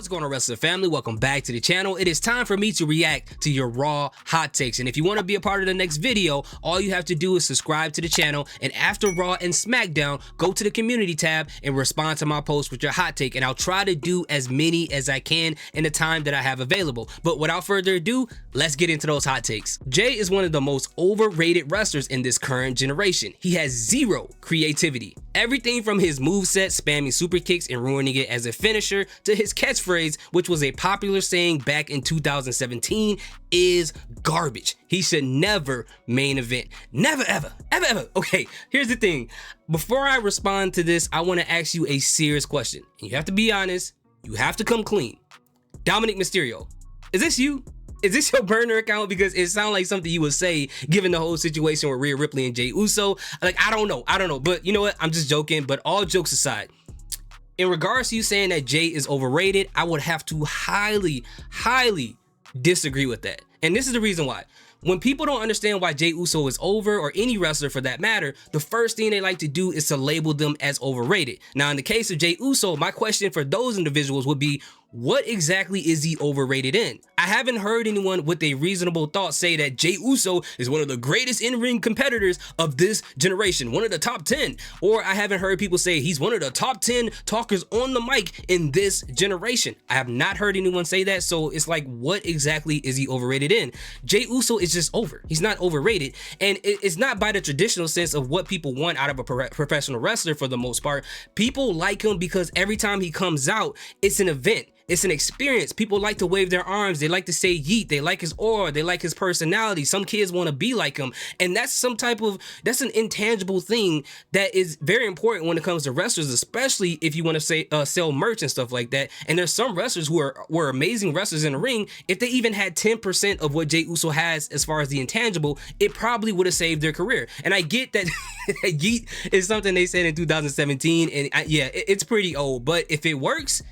What's going on, wrestler family? Welcome back to the channel. It is time for me to react to your Raw hot takes, and if you want to be a part of the next video, all you have to do is subscribe to the channel, and after Raw and SmackDown, go to the community tab and respond to my post with your hot take, and I'll try to do as many as I can in the time that I have available. But without further ado, let's get into those hot takes. Jey is one of the most overrated wrestlers in this current generation. He has zero creativity. Everything from his moveset, spamming super kicks and ruining it as a finisher, to his catchphrase, which was a popular saying back in 2017, is garbage. He should never main event. Never, ever, ever, ever. Okay, here's the thing. Before I respond to this, I want to ask you a serious question. And you have to be honest. You have to come clean. Dominic Mysterio, is this you? Is this your burner account? Because it sounds like something you would say given the whole situation with Rhea Ripley and Jey Uso. Like, I don't know. But you know what? I'm just joking. But all jokes aside, in regards to you saying that Jey is overrated, I would have to highly disagree with that. And this is the reason why. When people don't understand why Jey Uso is over, or any wrestler for that matter, the first thing they like to do is to label them as overrated. Now, in the case of Jey Uso, my question for those individuals would be, what exactly is he overrated in? I haven't heard anyone with a reasonable thought say that Jey Uso is one of the greatest in-ring competitors of this generation, one of the top 10. Or I haven't heard people say he's one of the top 10 talkers on the mic in this generation. I have not heard anyone say that, so it's like, what exactly is he overrated in? Jey Uso is just over. He's not overrated, and it's not by the traditional sense of what people want out of a professional wrestler for the most part. People like him because every time he comes out, it's an event. It's an experience. People like to wave their arms. They like to say yeet. They like his aura. They like his personality. Some kids want to be like him. And that's that's an intangible thing that is very important when it comes to wrestlers, especially if you want to say sell merch and stuff like that. And there's some wrestlers who were amazing wrestlers in the ring. If they even had 10% of what Jey Uso has as far as the intangible, it probably would have saved their career. And I get that yeet is something they said in 2017. And yeah, it's pretty old. But if it works,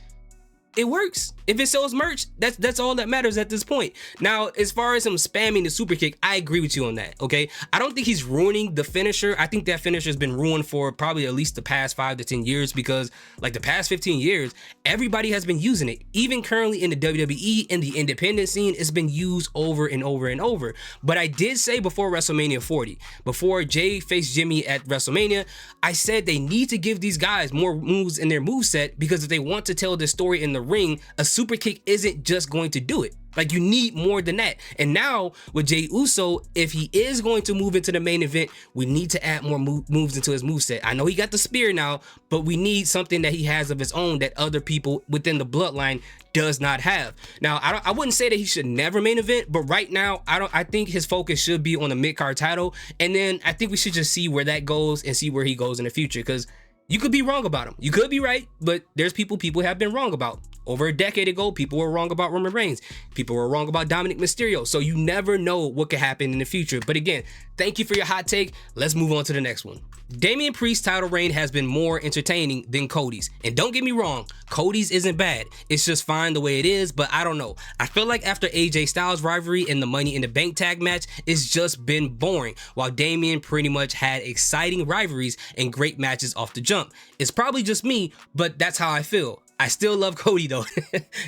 it works. If it sells merch, that's all that matters at this point. Now, as far as him spamming the super kick, I agree with you on that, okay? I don't think he's ruining the finisher. I think that finisher has been ruined for probably at least the past 5 to 10 years, because like the past 15 years, everybody has been using it. Even currently in the WWE and the independent scene, it's been used over and over and over. But I did say before WrestleMania 40, before Jey faced Jimmy at WrestleMania, I said they need to give these guys more moves in their moveset, because if they want to tell this story in the ring, a super kick isn't just going to do it. Like, you need more than that. And now with Jey Uso, if he is going to move into the main event, we need to add more moves into his moveset. I know he got the spear now, but we need something that he has of his own that other people within the bloodline does not have. Now, I wouldn't say that he should never main event, but right now, I think his focus should be on the mid-card title. And then I think we should just see where that goes and see where he goes in the future, because you could be wrong about him. You could be right, but there's people have been wrong about. Over a decade ago, people were wrong about Roman Reigns. People were wrong about Dominic Mysterio. So you never know what could happen in the future. But again, thank you for your hot take. Let's move on to the next one. Damien Priest's title reign has been more entertaining than Cody's. And don't get me wrong, Cody's isn't bad. It's just fine the way it is, but I don't know. I feel like after AJ Styles' rivalry and the Money in the Bank tag match, it's just been boring, while Damien pretty much had exciting rivalries and great matches off the jump. It's probably just me, but that's how I feel. I still love Cody though.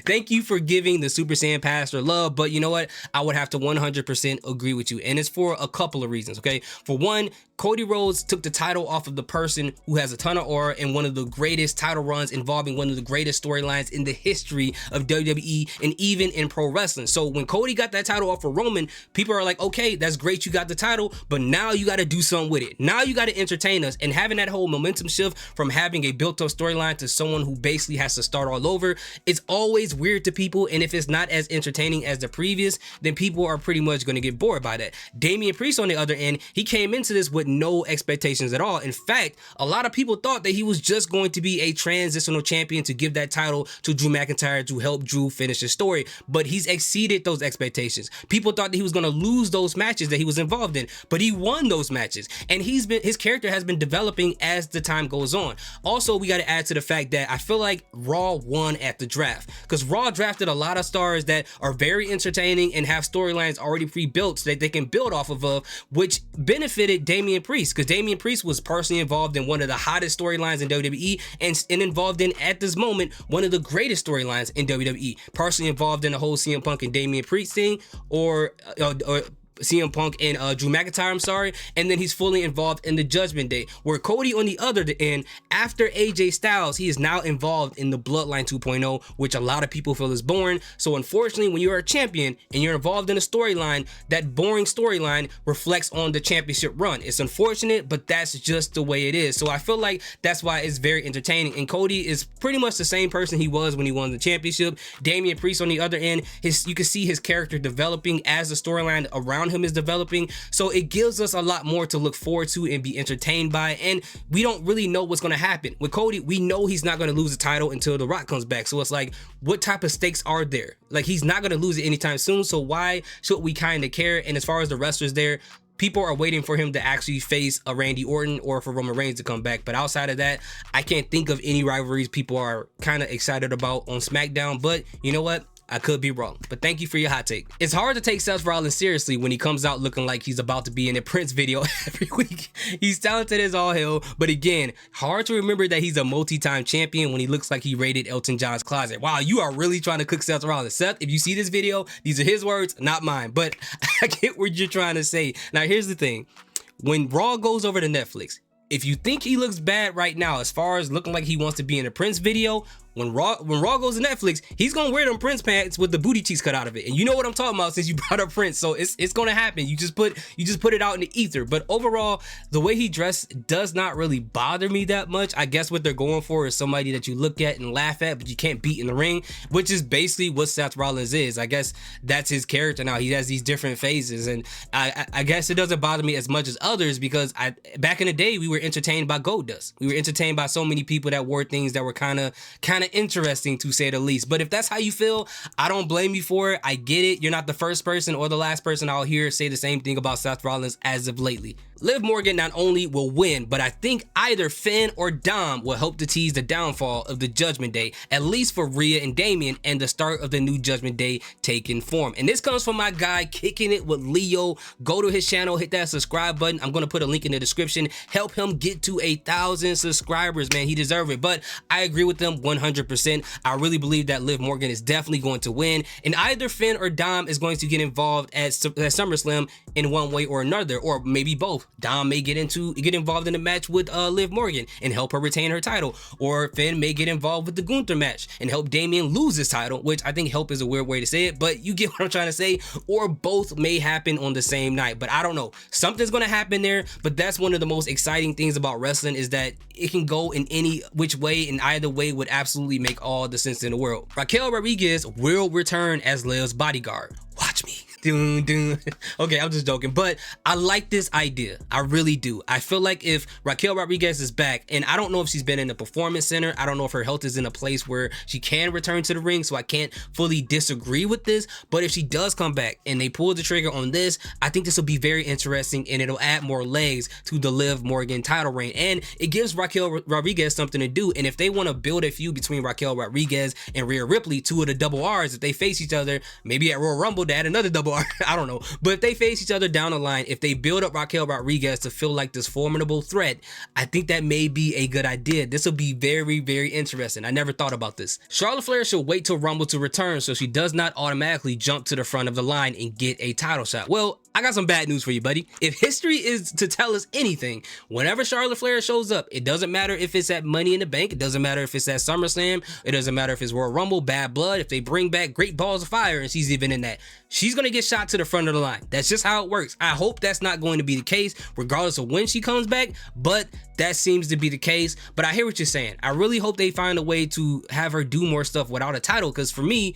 Thank you for giving the Super Saiyan Pastor love, but you know what? I would have to 100% agree with you, and it's for a couple of reasons, okay? For one, Cody Rhodes took the title off of the person who has a ton of aura and one of the greatest title runs involving one of the greatest storylines in the history of WWE and even in pro wrestling. So when Cody got that title off of Roman, people are like, okay, that's great, you got the title, but now you got to do something with it. Now you got to entertain us, and having that whole momentum shift from having a built-up storyline to someone who basically has to start all over, it's always weird to people, and if it's not as entertaining as the previous, then people are pretty much going to get bored by that. Damien Priest, on the other end, he came into this with no expectations at all. In fact, a lot of people thought that he was just going to be a transitional champion to give that title to Drew McIntyre to help Drew finish his story, but he's exceeded those expectations. People thought that he was going to lose those matches that he was involved in, but he won those matches, and his character has been developing as the time goes on. Also, we got to add to the fact that I feel like Raw won at the draft, because Raw drafted a lot of stars that are very entertaining and have storylines already pre-built so that they can build off of, which benefited Damien Priest, because Damien Priest was personally involved in one of the hottest storylines in WWE and involved in, at this moment, one of the greatest storylines in WWE, personally involved in the whole CM Punk and Damien Priest thing, or CM Punk and Drew McIntyre, I'm sorry, and then he's fully involved in the Judgment Day, where Cody on the other end, after AJ Styles, he is now involved in the Bloodline 2.0, which a lot of people feel is boring. So unfortunately, when you're a champion and you're involved in a storyline, that boring storyline reflects on the championship run. It's unfortunate, but that's just the way it is. So I feel like that's why it's very entertaining, and Cody is pretty much the same person he was when he won the championship. Damien Priest on the other end, you can see his character developing as the storyline around him is developing, so it gives us a lot more to look forward to and be entertained by. And we don't really know what's going to happen with Cody. We know he's not going to lose the title until The Rock comes back, so it's like, what type of stakes are there? Like, he's not going to lose it anytime soon, so why should we kind of care? And as far as the wrestlers there, people are waiting for him to actually face a Randy Orton or for Roman Reigns to come back. But outside of that, I can't think of any rivalries people are kind of excited about on SmackDown. But you know what? I could be wrong, but thank you for your hot take. It's hard to take Seth Rollins seriously when he comes out looking like he's about to be in a Prince video every week. He's talented as all hell, but again, hard to remember that he's a multi-time champion when he looks like he raided Elton John's closet. Wow, you are really trying to cook Seth Rollins. Seth, if you see this video, these are his words, not mine, but I get what you're trying to say. Now, here's the thing. When Raw goes over to Netflix, if you think he looks bad right now as far as looking like he wants to be in a Prince video, when Raw goes to Netflix, he's gonna wear them Prince pants with the booty cheeks cut out of it, and you know what I'm talking about since you brought up Prince. So it's gonna happen. You just put it out in the ether. But overall, the way he dressed does not really bother me that much. I guess what they're going for is somebody that you look at and laugh at, but you can't beat in the ring, which is basically what Seth Rollins is. I guess that's his character now. He has these different phases, and I guess it doesn't bother me as much as others, because back in the day we were entertained by Goldust. We were entertained by so many people that wore things that were kind of interesting, to say the least. But if that's how you feel, I don't blame you for it. I get it. You're not the first person or the last person I'll hear say the same thing about Seth Rollins as of lately. Liv Morgan not only will win, but I think either Finn or Dom will help to tease the downfall of the Judgment Day, at least for Rhea and Damien, and the start of the new Judgment Day taking form. And this comes from my guy Kicking It with Leo. Go to his channel, hit that subscribe button. I'm going to put a link in the description. Help him get to 1,000 subscribers, man. He deserves it. But I agree with them 100%. I really believe that Liv Morgan is definitely going to win, and either Finn or Dom is going to get involved at SummerSlam in one way or another, or maybe both. Dom may get involved in a match with Liv Morgan and help her retain her title, or Finn may get involved with the Gunther match and help Damien lose his title, which I think help is a weird way to say it, but you get what I'm trying to say. Or both may happen on the same night, but I don't know. Something's gonna happen there. But that's one of the most exciting things about wrestling, is that it can go in any which way, and either way would absolutely make all the sense in the world. Raquel Rodriguez will return as Liv's bodyguard. Watch me. Okay, I'm just joking, but I like this idea. I really do. I feel like if Raquel Rodriguez is back, and I don't know if she's been in the performance center, I don't know if her health is in a place where she can return to the ring, so I can't fully disagree with this, but if she does come back and they pull the trigger on this, I think this will be very interesting, and it'll add more legs to the Liv Morgan title reign, and it gives Raquel Rodriguez something to do. And if they want to build a feud between Raquel Rodriguez and Rhea Ripley, two of the double R's, if they face each other, maybe at Royal Rumble to add another double R, I don't know. But if they face each other down the line, if they build up Raquel Rodriguez to feel like this formidable threat, I think that may be a good idea. This will be very, very interesting. I never thought about this. Charlotte Flair should wait till Rumble to return so she does not automatically jump to the front of the line and get a title shot. Well, I got some bad news for you, buddy. If history is to tell us anything, whenever Charlotte Flair shows up, it doesn't matter if it's at Money in the Bank, it doesn't matter if it's at SummerSlam, it doesn't matter if it's Royal Rumble, Bad Blood, if they bring back Great Balls of Fire and she's even in that, she's gonna get shot to the front of the line. That's just how it works. I hope that's not going to be the case regardless of when she comes back, but that seems to be the case. But I hear what you're saying. I really hope they find a way to have her do more stuff without a title, because for me,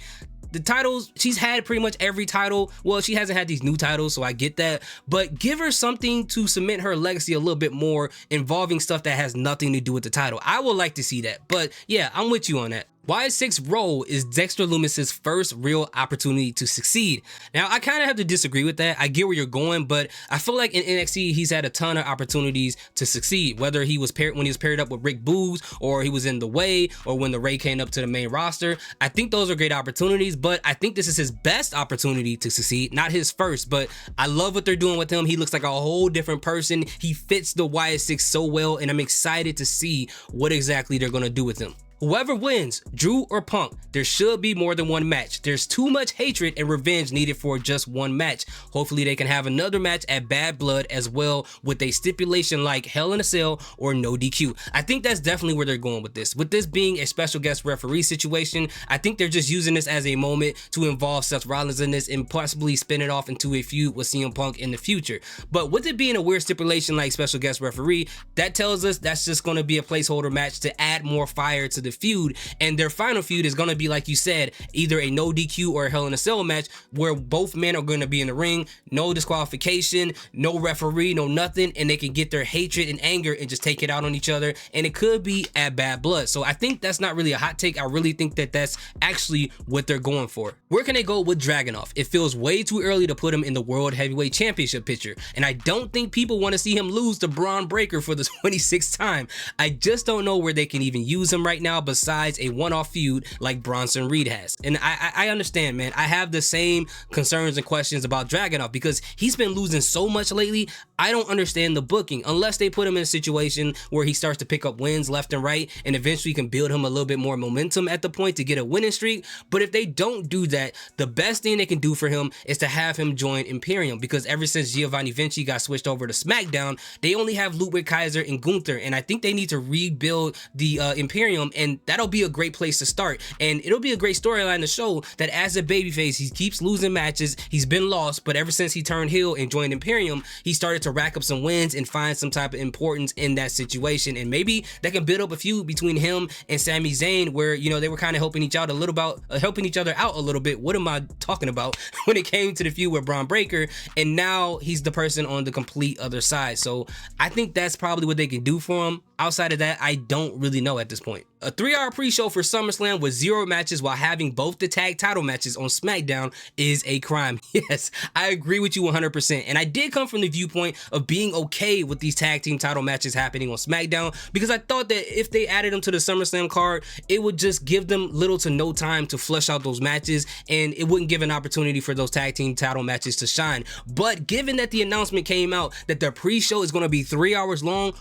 the titles, she's had pretty much every title. Well, she hasn't had these new titles, so I get that. But give her something to cement her legacy a little bit more, involving stuff that has nothing to do with the title. I would like to see that. But yeah, I'm with you on that. Wwe role is Xter Lumis' first real opportunity to succeed. Now, I kind of have to disagree with that. I get where you're going, but I feel like in NXT, he's had a ton of opportunities to succeed, whether he was paired when he was paired up with Rick Boogs, or he was in the Way, or when the Ray came up to the main roster. I think those are great opportunities, but I think this is his best opportunity to succeed, not his first. But I love what they're doing with him. He looks like a whole different person. He fits the Wwe so well, and I'm excited to see what exactly they're going to do with him. Whoever wins, Drew or Punk, there should be more than one match. There's too much hatred and revenge needed for just one match. Hopefully they can have another match at Bad Blood as well, with a stipulation like Hell in a Cell or no DQ. I think that's definitely where they're going with this. With this being a special guest referee situation, I think they're just using this as a moment to involve Seth Rollins in this and possibly spin it off into a feud with CM Punk in the future. But with it being a weird stipulation like special guest referee, that tells us that's just going to be a placeholder match to add more fire to the feud, and their final feud is going to be, like you said, either a no DQ or a Hell in a Cell match where both men are going to be in the ring, no disqualification, no referee, no nothing, and they can get their hatred and anger and just take it out on each other, and it could be at Bad Blood. So I think that's not really a hot take. I really think that that's actually what they're going for. Where can they go with Dragonov? It feels way too early to put him in the World Heavyweight Championship picture, and I don't think people want to see him lose to Braun Breaker for the 26th time. I just don't know where they can even use him right now besides a one-off feud like Bronson Reed has. And I understand, man. I have the same concerns and questions about Dragonov because he's been losing so much lately. I don't understand the booking unless they put him in a situation where he starts to pick up wins left and right and eventually can build him a little bit more momentum at the point to get a winning streak. But if they don't do that, the best thing they can do for him is to have him join Imperium, because ever since Giovanni Vinci got switched over to SmackDown, they only have Ludwig Kaiser and Gunther, and I think they need to rebuild the Imperium, and that'll be a great place to start. And it'll be a great storyline to show that as a babyface, he keeps losing matches. He's been lost, but ever since he turned heel and joined Imperium, he started to rack up some wins and find some type of importance in that situation. And maybe that can build up a feud between him and Sami Zayn, where, you know, they were kind of helping each other out a little bit. What am I talking about? When it came to the feud with Braun Breaker, and now he's the person on the complete other side. So I think that's probably what they can do for him. Outside of that, I don't really know at this point. A 3-hour pre-show for SummerSlam with 0 matches while having both the tag title matches on SmackDown is a crime. Yes, I agree with you 100%. And I did come from the viewpoint of being okay with these tag team title matches happening on SmackDown, because I thought that if they added them to the SummerSlam card, it would just give them little to no time to flesh out those matches, and it wouldn't give an opportunity for those tag team title matches to shine. But given that the announcement came out that the pre-show is going to be 3 hours long,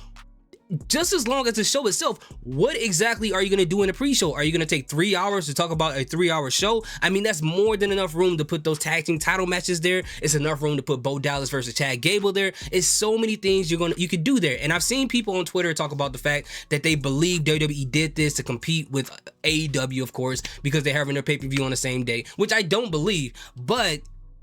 just as long as the show itself, what exactly are you going to do in the pre-show? Are you going to take 3 hours to talk about a 3-hour show? I mean, that's more than enough room to put those tag team title matches there. It's enough room to put Bo Dallas versus Chad Gable there. It's so many things you could do there. And I've seen people on Twitter talk about the fact that they believe WWE did this to compete with AEW, of course, because they're having their pay-per-view on the same day, which I don't believe. But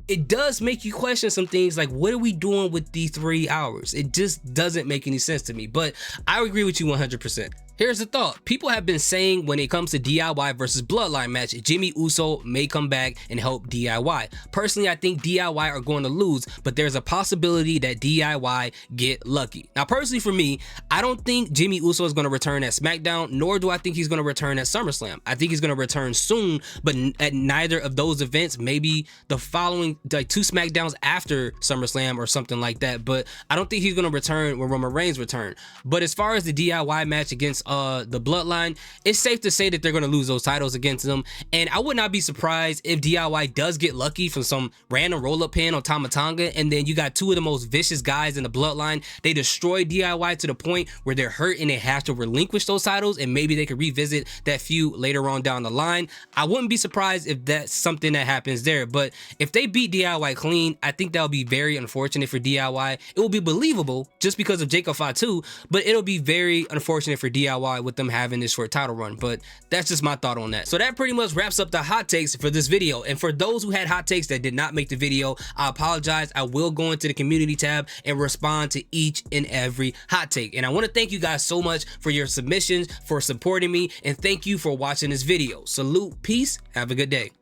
it does make you question some things, like, what are we doing with these 3 hours? It just doesn't make any sense to me, but I agree with you 100%. Here's the thought. People have been saying when it comes to DIY versus Bloodline match, Jimmy Uso may come back and help DIY. Personally, I think DIY are going to lose, but there's a possibility that DIY get lucky. Now, personally for me, I don't think Jimmy Uso is going to return at SmackDown, nor do I think he's going to return at SummerSlam. I think he's going to return soon, but at neither of those events, maybe the following, like 2 SmackDowns after SummerSlam or something like that. But I don't think he's going to return when Roman Reigns return. But as far as the DIY match against the Bloodline, it's safe to say that they're going to lose those titles against them, and I would not be surprised if DIY does get lucky from some random roll-up pin on Tama Tonga, and then you got 2 of the most vicious guys in the Bloodline. They destroy DIY to the point where they're hurt and they have to relinquish those titles, and maybe they could revisit that feud later on down the line. I wouldn't be surprised if that's something that happens there, but if they beat DIY clean, I think that would be very unfortunate for DIY. It will be believable just because of Jacob Fatu, but it'll be very unfortunate for DIY with them having this short title run. But that's just my thought on that. So that pretty much wraps up the hot takes for this video. And for those who had hot takes that did not make the video, I apologize. I will go into the community tab and respond to each and every hot take. And I want to thank you guys so much for your submissions, for supporting me, and thank you for watching this video. Salute, peace, have a good day.